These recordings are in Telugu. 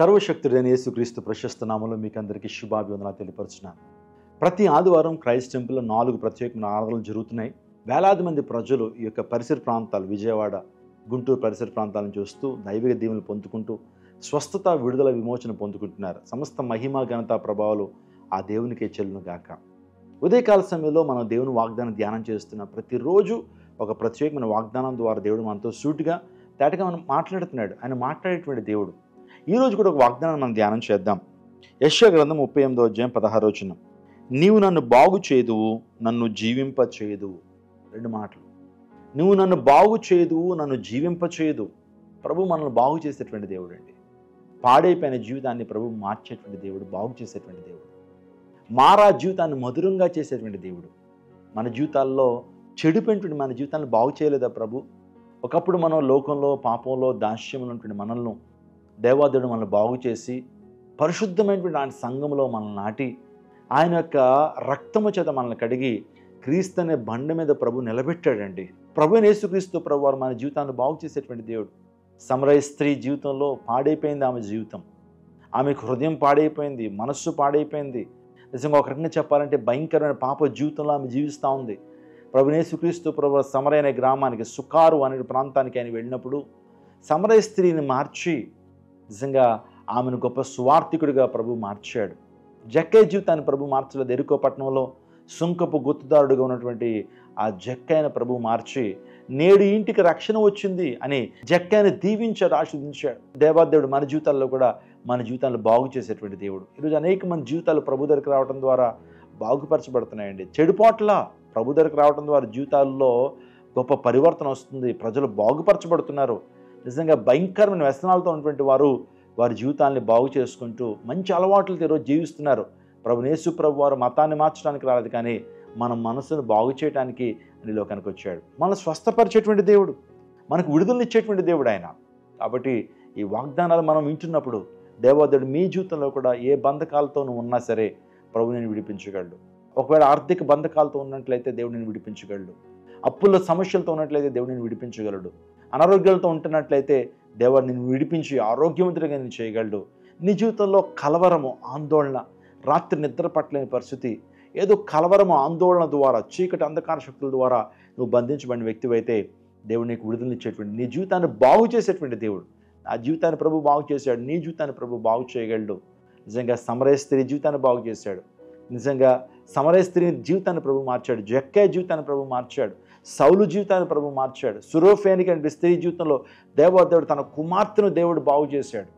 సర్వశక్తుడైన యేసుక్రీస్తు ప్రశస్త నామములో మీకు అందరికీ శుభాభివందనాలు తెలియపరుచున్నాను. ప్రతి ఆదివారం క్రైస్ట్ టెంపుల్లో 4 ప్రత్యేకమైన ఆరాధనలు జరుగుతున్నాయి. వేలాది మంది ప్రజలు ఈ యొక్క పరిసర ప్రాంతాలు, విజయవాడ, గుంటూరు పరిసర ప్రాంతాలను చూస్తూ దైవిక దీవెనలు పొందుకుంటూ స్వస్థత, విడుదల, విమోచన పొందుకుంటున్నారు. సమస్త మహిమ, ఘనత, ప్రభావాలు ఆ దేవునికే చెల్లును గాక. ఉదయకాల సమయంలో మనం దేవుని వాగ్దానం ధ్యానం చేస్తున్న ప్రతిరోజు ఒక ప్రత్యేకమైన వాగ్దానం ద్వారా దేవుడు మనతో సూటిగా తేటగా మనం మాట్లాడుతున్నాడు. ఆయన మాట్లాడేటువంటి దేవుడు. ఈరోజు కూడా ఒక వాగ్దానం మనం ధ్యానం చేద్దాం. యెషయా గ్రంథం 38వ అధ్యాయం 16వ వచనం. నీవు నన్ను బాగు చేదువు, నన్ను జీవింప చేదువు. 2 మాటలు. నువ్వు నన్ను బాగు చేదువు, నన్ను జీవింప చేయదు. ప్రభు మనల్ని బాగు చేసేటువంటి దేవుడు అండి. పాడైపోయిన జీవితాన్ని ప్రభు మార్చేటువంటి దేవుడు, బాగు చేసేటువంటి దేవుడు. మారా జీవితాన్ని మధురంగా చేసేటువంటి దేవుడు. మన జీవితాల్లో చెడిపోయినటువంటి మన జీవితాన్ని బాగు చేయలేదా ప్రభు? ఒకప్పుడు మనం లోకంలో, పాపంలో, దాస్యంలో ఉన్నటువంటి మనల్ని దేవాదేవుడు మనల్ని బాగు చేసి పరిశుద్ధమైనటువంటి ఆయన సంఘంలో మనల్ని నాటి ఆయన యొక్క రక్తము చేత మనల్ని కడిగి క్రీస్తు అనే బండ మీద ప్రభు నిలబెట్టాడండి. ప్రభు యేసుక్రీస్తు ప్రభు వారు మన జీవితాన్ని బాగు చేసేటువంటి దేవుడు. సమరయ స్త్రీ జీవితంలో పాడైపోయింది ఆమె జీవితం. ఆమెకు హృదయం పాడైపోయింది, మనస్సు పాడైపోయింది. నిజంగా ఒక రకంగా చెప్పాలంటే భయంకరమైన పాప జీవితంలో ఆమె జీవిస్తూ ఉంది. ప్రభు యేసుక్రీస్తు ప్రభు సమరయ అనే గ్రామానికి, సుకారు అనే ప్రాంతానికి ఆయన వెళ్ళినప్పుడు సమరయ స్త్రీని మార్చి నిజంగా ఆమెను గొప్ప సువార్థికుడిగా ప్రభు మార్చాడు. జక్కయ్య జీవితాన్ని ప్రభు మార్చలేదు. ఎరుకో పట్టణంలో సుంకపు గుర్తుదారుడుగా ఉన్నటువంటి ఆ జక్కయ్యను ప్రభు మార్చి నేడు ఇంటికి రక్షణ వచ్చింది అని జక్కయ్యను దీవించాడు, ఆశీర్వదించాడు. దేవాదేవుడు మన జీవితాల్లో కూడా మన జీవితాలను బాగు చేసేటువంటి దేవుడు. ఈరోజు అనేక మంది జీవితాలు ప్రభు దగ్గరికి రావడం ద్వారా బాగుపరచబడుతున్నాయండి. చెడుపాట్ల ప్రభు దగ్గరికి రావడం ద్వారా జీవితాల్లో గొప్ప పరివర్తన వస్తుంది. ప్రజలు బాగుపరచబడుతున్నారు. నిజంగా భయంకరమైన వ్యసనాలతో ఉన్నటువంటి వారి జీవితాన్ని బాగు చేసుకుంటూ మంచి అలవాట్లతో ఈరోజు జీవిస్తున్నారు. ప్రభు యేసు ప్రభు వారు మతాన్ని మార్చడానికి రాలేదు, కానీ మన మనసును బాగు చేయడానికి ఈ లోకానికి వచ్చాడు. మనం స్వస్థపరిచేటువంటి దేవుడు, మనకు విడుదలనిచ్చేటువంటి దేవుడు ఆయన. కాబట్టి ఈ వాగ్దానాలు మనం వింటున్నప్పుడు దేవాదేవుడు మీ జీవితంలో కూడా ఏ బంధకాలతో నువ్వు ఉన్నా సరే ప్రభు నేను విడిపించగలడు. ఒకవేళ ఆర్థిక బంధకాలతో ఉన్నట్లయితే దేవుడు నేను విడిపించగలడు. అప్పుల సమస్యలతో ఉన్నట్లయితే దేవుడు నేను విడిపించగలడు. అనారోగ్యాలతో ఉంటున్నట్లయితే దేవుడు నిన్ను విడిపించి ఆరోగ్యవంతుడిగా నేను చేయగలడు. నీ జీవితంలో కలవరము, ఆందోళన, రాత్రి నిద్ర పట్టలేని పరిస్థితి, ఏదో కలవరము, ఆందోళన ద్వారా, చీకటి అంధకార శక్తుల ద్వారా నువ్వు బంధించబడిన వ్యక్తివైతే దేవుడు నీకు విడుదలనిచ్చేటువంటి, నీ జీవితాన్ని బాగు చేసేటువంటి దేవుడు. ఆ జీవితాన్ని ప్రభు బాగు చేశాడు. నీ జీవితాన్ని ప్రభు బాగు చేయగలడు. నిజంగా సమరయ స్త్రీ జీవితాన్ని బాగు చేశాడు. నిజంగా సమరయ స్త్రీ జీవితాన్ని ప్రభు మార్చాడు. జక్కయ్య జీవితాన్ని ప్రభు మార్చాడు. సౌలు జీవితాన్ని ప్రభు మార్చాడు. సురోఫేనికి అంటే స్త్రీ జీవితంలో దేవాదేవుడు తన కుమార్తెను దేవుడు బాగు చేశాడు.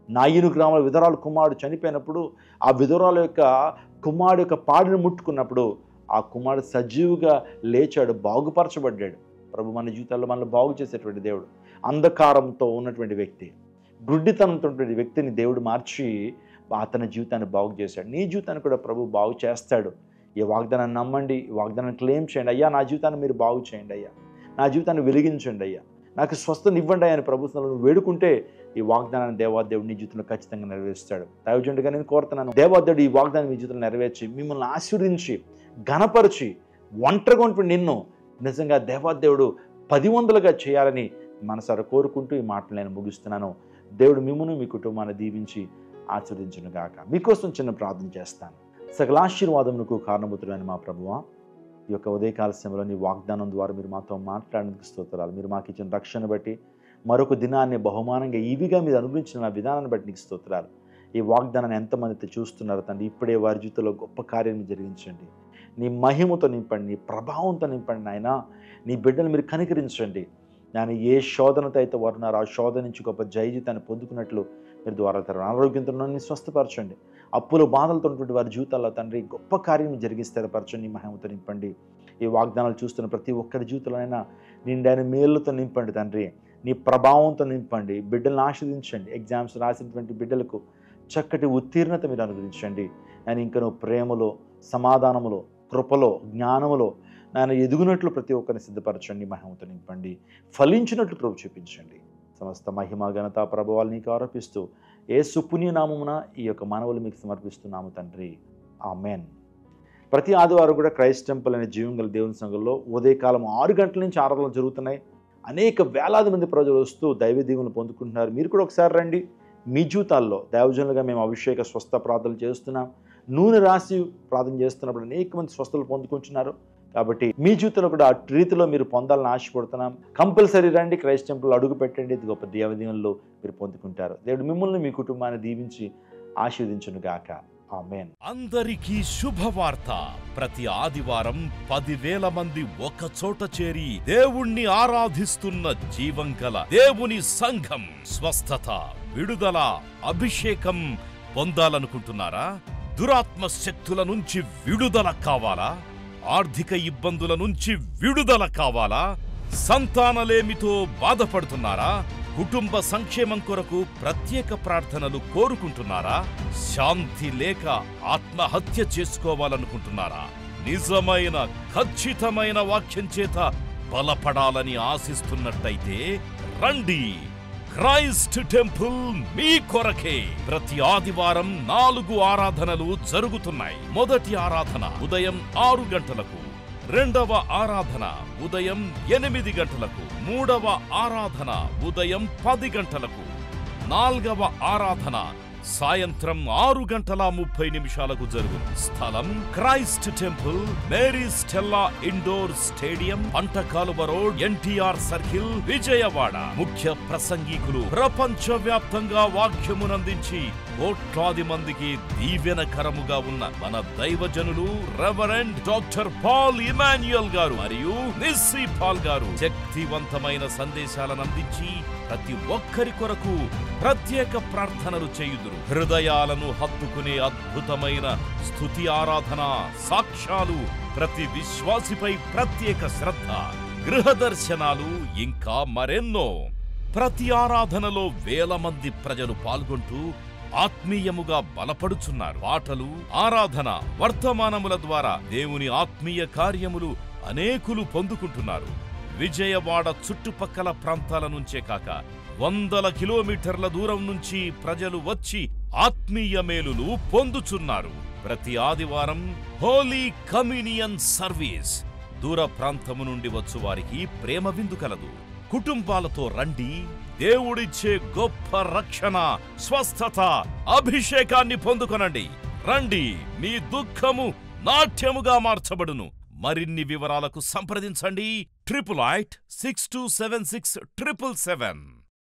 నాయిను గ్రామంలో విధురాలు కుమారుడు చనిపోయినప్పుడు ఆ విధురాల యొక్క కుమారుడు యొక్క పాడిని ముట్టుకున్నప్పుడు ఆ కుమారుడు సజీవుగా లేచాడు, బాగుపరచబడ్డాడు. ప్రభు మన జీవితాల్లో మనల్ని బాగు చేసేటువంటి దేవుడు. అంధకారంతో ఉన్నటువంటి వ్యక్తి, గుడ్డితనంతో ఉన్నటువంటి వ్యక్తిని దేవుడు మార్చి అతని జీవితాన్ని బాగు చేశాడు. నీ జీవితాన్ని కూడా ప్రభు బాగు చేస్తాడు. ఈ వాగ్దానాన్ని నమ్మండి, ఈ వాగ్దానాన్ని క్లెయిమ్ చేయండి. అయ్యా నా జీవితాన్ని మీరు బాగు చేయండి, అయ్యా నా జీవితాన్ని వెలిగించండి, అయ్యా నాకు స్వస్థత ఇవ్వండి అని ప్రభుత్వంలో నువ్వు వేడుకుంటే ఈ వాగ్దానాన్ని దేవాదేవుడు నీ జీవితంలో ఖచ్చితంగా నెరవేరుస్తాడు. దైవజనుడిగా నేను కోరుతున్నాను, దేవాదేవుడు ఈ వాగ్దానం మీ జీవితంలో నెరవేర్చి మిమ్మల్ని ఆశీర్వదించి ఘనపరిచి ఒంటరిగా ఉన్నటువంటి నిన్ను నిజంగా దేవాదేవుడు 10 చేయాలని మనసారా కోరుకుంటూ ఈ మాటలు నేను ముగిస్తున్నాను. దేవుడు మిమ్మల్ని, మీ కుటుంబాన్ని దీవించి ఆశీర్వదించును గాక. మీకోసం చిన్న ప్రార్థన చేస్తాను. సకల ఆశీర్వాదమునకు కారణభూతుడైన మా ప్రభువా, ఈ యొక్క ఉదయకాల సమయంలో నీ వాగ్దానం ద్వారా మీరు మాతో మాట్లాడడానికి స్తోత్రాలు. మీరు మాకు ఇచ్చిన రక్షణ బట్టి, మరొక దినాన్ని బహుమానంగా ఈవిగా మీరు అనుగ్రహించిన నా విధానాన్ని బట్టి నీకు స్తోత్రాలు. ఈ వాగ్దానాన్ని ఎంతమంది చూస్తున్నారు తండ్రి, ఇప్పుడే వారి జీవితంలో గొప్ప కార్యం జరిగించండి. నీ మహిమతో నింపండి, నీ ప్రభావంతో నింపండి నాయన. నీ బిడ్డలు మీరు కనికరించండి. నేను ఏ శోధనతో అయితే వారు ఉన్నారో ఆ శోధన నుంచి గొప్ప జయ జీవితాన్ని పొందుకున్నట్లు మీరు ద్వారా అనారోగ్యంతో స్వస్థపరచండి. అప్పుల బాధలతో ఉన్నటువంటి వారి జీవితాల్లో తండ్రి గొప్ప కార్యం జరిగి స్థిరపరచండి. నీ మహిమతో నింపండి. ఈ వాగ్దానాలు చూస్తున్న ప్రతి ఒక్కరి జీవితంలోనైనా నిండైన మేలుతో నింపండి తండ్రి. నీ ప్రభావంతో నింపండి. బిడ్డలను ఆశీర్వదించండి. ఎగ్జామ్స్ రాసినటువంటి బిడ్డలకు చక్కటి ఉత్తీర్ణత మీరు అనుగ్రహించండి. నేను ఇంకా నువ్వు ప్రేమలో, సమాధానములో, కృపలో, జ్ఞానములో నేను ఎదుగునట్లు ప్రతి ఒక్కరిని సిద్ధపరచండి. మహిమతో నింపండి. ఫలించినట్లు ప్రభు చూపించండి. సమస్త మహిమ, ఘనత, ప్రభావాలు నీకు ఆరోపిస్తూ యేసు పుణ్యనామమున ఈ యొక్క మనవులు మీకు సమర్పిస్తున్నాము తండ్రి. ఆమెన్. ప్రతి ఆదివారం కూడా క్రైస్ట్ టెంపుల్ అనే జీవంగల దేవుని సంఘంలో ఉదయకాలం 6 గంటల నుంచి ఆరాధనలు జరుగుతున్నాయి. అనేక వేలాది మంది ప్రజలు వస్తూ దైవ దీవెనలు పొందుకుంటున్నారు. మీరు కూడా ఒకసారి రండి. మీ జీవితాల్లో దైవజనులుగా మేము అభిషేక స్వస్థ ప్రార్థనలు చేస్తున్నాం, నూనె రాసి ప్రార్థన చేస్తున్నప్పుడు అనేక మంది స్వస్థలు పొందుకుంటున్నారు. కాబట్టి మీ జీవితంలో కూడా ఆ రీతిలో మీరు పొందాలని ఆశపడుతున్నాం. కంపల్సరీ రండి, క్రైస్ట్ టెంపుల్ అడుగు పెట్టండి. ఇది గొప్ప దేవదీవెనలో మీరు పొందుకుంటారు. దేవుడు మిమ్మల్ని మీ కుటుంబాన్ని దీవించి ఆశీర్వదించును గాక. ఆమేన్. అందరికీ శుభవార్త. ప్రతి ఆదివారం 10,000 మంది ఒక చోట చేరి దేవుణ్ణి ఆరాధిస్తున్న జీవం గల దేవుని సంఘం. స్వస్థత, విడుదల, అభిషేకం పొందాలనుకుంటున్నారా? దురాత్మ శక్తుల నుంచి విడుదల కావాలా? ఆర్థిక ఇబ్బందుల నుంచి విడుదల కావాలా? సంతానలేమితో బాధపడుతున్నారా? కుటుంబ సంక్షేమం కొరకు ప్రత్యేక ప్రార్థనలు కోరుకుంటున్నారా? శాంతి లేక ఆత్మహత్య చేసుకోవాలనుకుంటున్నారా? నిజమైన ఖచ్చితమైన వాక్యం చేత బలపడాలని ఆశిస్తున్నట్టయితే రండి. క్రైస్ట్ టెంపుల్ మీ కొరకే. ప్రతి ఆదివారం 4 ఆరాధనలు జరుగుతున్నాయి. మొదటి ఆరాధన ఉదయం 6 గంటలకు, రెండవ ఆరాధన ఉదయం 8 గంటలకు, మూడవ ఆరాధన ఉదయం 10 గంటలకు, నాల్గవ ఆరాధన సాయంత్రం 6:30 జరుగును. స్థలం Christ temple, Mary Stella indoor stadium, Pantakaluva road, NTR circle, Vijayawada. ముఖ్య ప్రసంగికులు ప్రపంచవ్యాప్తంగా వాక్యమునందించి కోట్లాది మందికి దీవెనకరముగా ఉన్న మన దైవజనులు రెవరెండ్ డాక్టర్ పాల్ ఇమాన్యుయల్ గారు మరియు నిస్సీ పాల్ గారు శక్తివంతమైన సందేశాలను అందించి ప్రతి ఒక్కరి కొరకు ప్రత్యేక ప్రార్థనలు చేయుదురు. హృదయాలను హత్తుకునే అద్భుతమైన స్తుతి ఆరాధన సాక్ష్యాలు, ప్రతి విశ్వాసిపై ప్రత్యేక శ్రద్ధ, గృహ దర్శనాలు, ఇంకా మరెన్నో. ప్రతి ఆరాధనలో 1000 మంది ప్రజలు పాల్గొంటూ ఆత్మీయముగా బలపడుచున్నారు. పాటలు, ఆరాధన, వర్తమానముల ద్వారా దేవుని ఆత్మీయ కార్యములు అనేకులు పొందుకుంటున్నారు. విజయవాడ చుట్టుపక్కల ప్రాంతాల నుంచే కాక 100 కిలోమీటర్ల దూరం నుంచి ప్రజలు వచ్చి ఆత్మీయ మేలులు పొందుచున్నారు. ప్రతి ఆదివారం హోలీ కమ్యూనియన్ సర్వీస్. దూర ప్రాంతము నుండి వచ్చు వారికి ప్రేమ విందు కలదు. కుటుంబాలతో రండి. దేవుడిచ్చే గొప్ప రక్షణ, స్వస్థత, అభిషేకాన్ని పొందుకొనండి. రండి, మీ దుఃఖము నాట్యముగా మార్చబడును. మరిన్ని వివరాలకు సంప్రదించండి 88 6276 777.